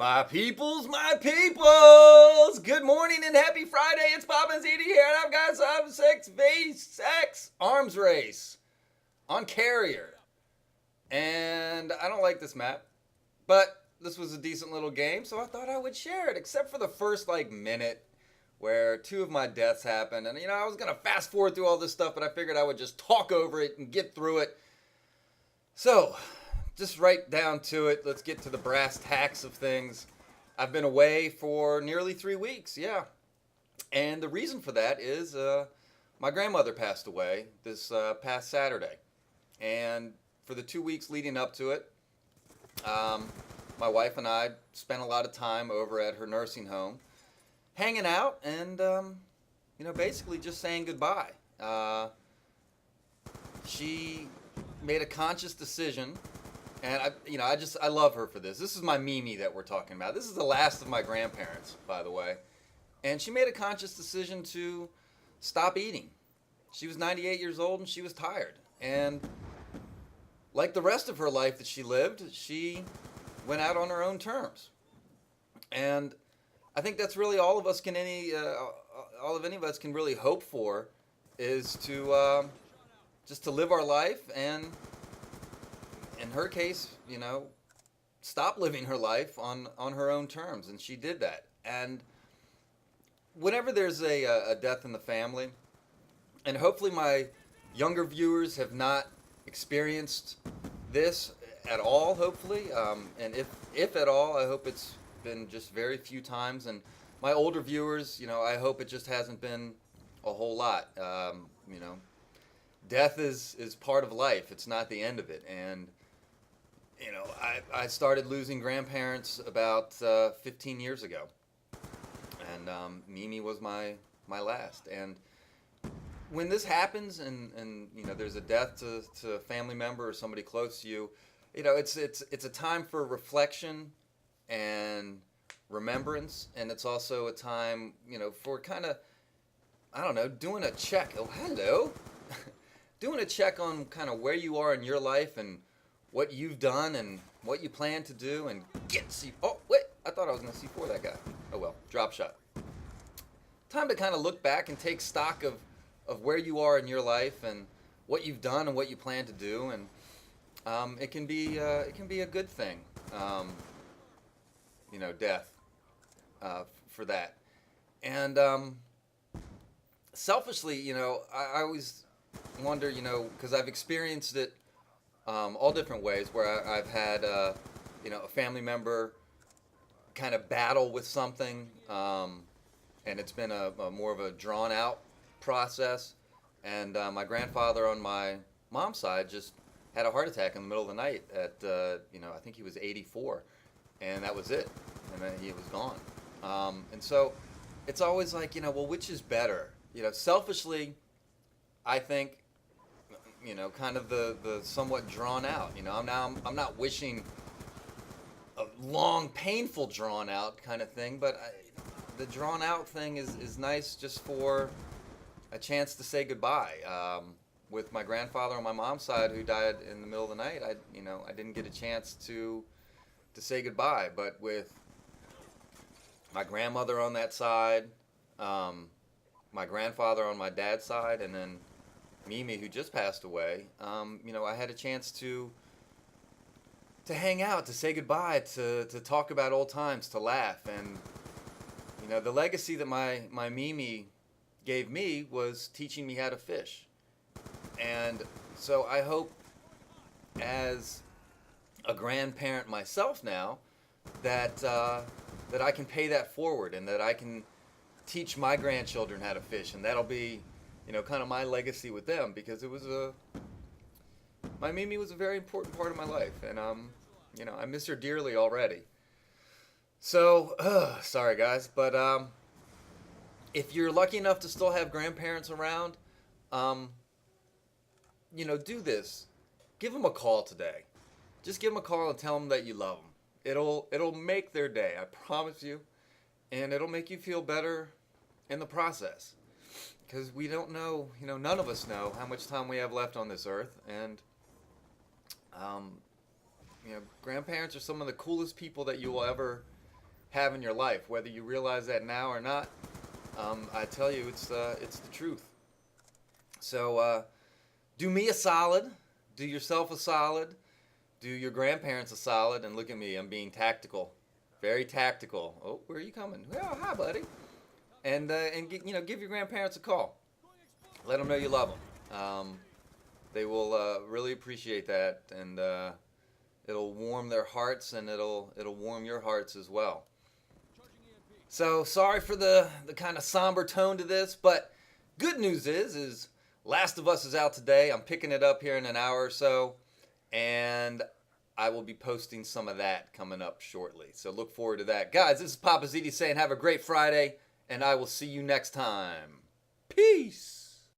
My peoples! Good morning and happy Friday. It's papaziti here, and I've got some 6v6 arms race on carrier. And I don't like this map, but this was a decent little game, so I thought I would share it, except for the first, minute where two of my deaths happened. And, I was going to fast forward through all this stuff, but I figured I would just talk over it and get through it. So, just right down to it. Let's get to the brass tacks of things. I've been away for nearly 3 weeks, yeah. And the reason for that is my grandmother passed away this past Saturday. And for the 2 weeks leading up to it, my wife and I spent a lot of time over at her nursing home, hanging out and, basically just saying goodbye. She made a conscious decision. And I love her for this. This is my Mimi that we're talking about. This is the last of my grandparents, by the way. And she made a conscious decision to stop eating. She was 98 years old and she was tired. And like the rest of her life that she lived, she went out on her own terms. And I think that's really all any of us can really hope for is to just to live our life and, in her case, stop living her life on her own terms, and she did that. And whenever there's a death in the family, and hopefully my younger viewers have not experienced this at all, hopefully, and if at all, I hope it's been just very few times, and my older viewers, I hope it just hasn't been a whole lot. Death is part of life. It's not the end of it, and I started losing grandparents about 15 years ago, and Mimi was my last. And when this happens, and there's a death to a family member or somebody close to you, it's a time for reflection and remembrance, and it's also a time for kind of, I don't know, doing a check. Oh, hello, doing a check on kind of where you are in your life and what you've done and what you plan to do and get C. Oh, wait, I thought I was going to C4 that guy. Oh, well, drop shot. Time to kind of look back and take stock of where you are in your life and what you've done and what you plan to do. And it can be a good thing, death for that. And selfishly, I always wonder, because I've experienced it all different ways where I've had, a family member kind of battle with something, and it's been a more of a drawn out process. And my grandfather on my mom's side just had a heart attack in the middle of the night at, I think he was 84, and that was it. And then he was gone. And so it's always like, well, which is better? Selfishly, I think, kind of the somewhat drawn out. I'm not wishing a long, painful drawn out kind of thing, but the drawn out thing is nice just for a chance to say goodbye. With my grandfather on my mom's side, who died in the middle of the night, I didn't get a chance to say goodbye. But with my grandmother on that side, my grandfather on my dad's side, and then Mimi, who just passed away, I had a chance to hang out, to say goodbye, to talk about old times, to laugh. And, the legacy that my Mimi gave me was teaching me how to fish. And so I hope, as a grandparent myself now, that I can pay that forward and that I can teach my grandchildren how to fish. And that'll be kind of my legacy with them, because my Mimi was a very important part of my life, and I miss her dearly already. So, sorry guys, but if you're lucky enough to still have grandparents around, do this. Give them a call today. Just give them a call and tell them that you love them. It'll make their day, I promise you, and it'll make you feel better in the process. Because we don't know, none of us know how much time we have left on this earth. And, grandparents are some of the coolest people that you will ever have in your life, whether you realize that now or not. I tell you, it's the truth. So do me a solid, do yourself a solid, do your grandparents a solid, and look at me, I'm being tactical, very tactical. Oh, where are you coming? Oh, hi, buddy. And give your grandparents a call. Let them know you love them. They will really appreciate that, and it'll warm their hearts, and it'll warm your hearts as well. So sorry for the kind of somber tone to this, but good news is Last of Us is out today. I'm picking it up here in an hour or so, and I will be posting some of that coming up shortly. So look forward to that. Guys, this is papaziti saying have a great Friday, and I will see you next time. Peace!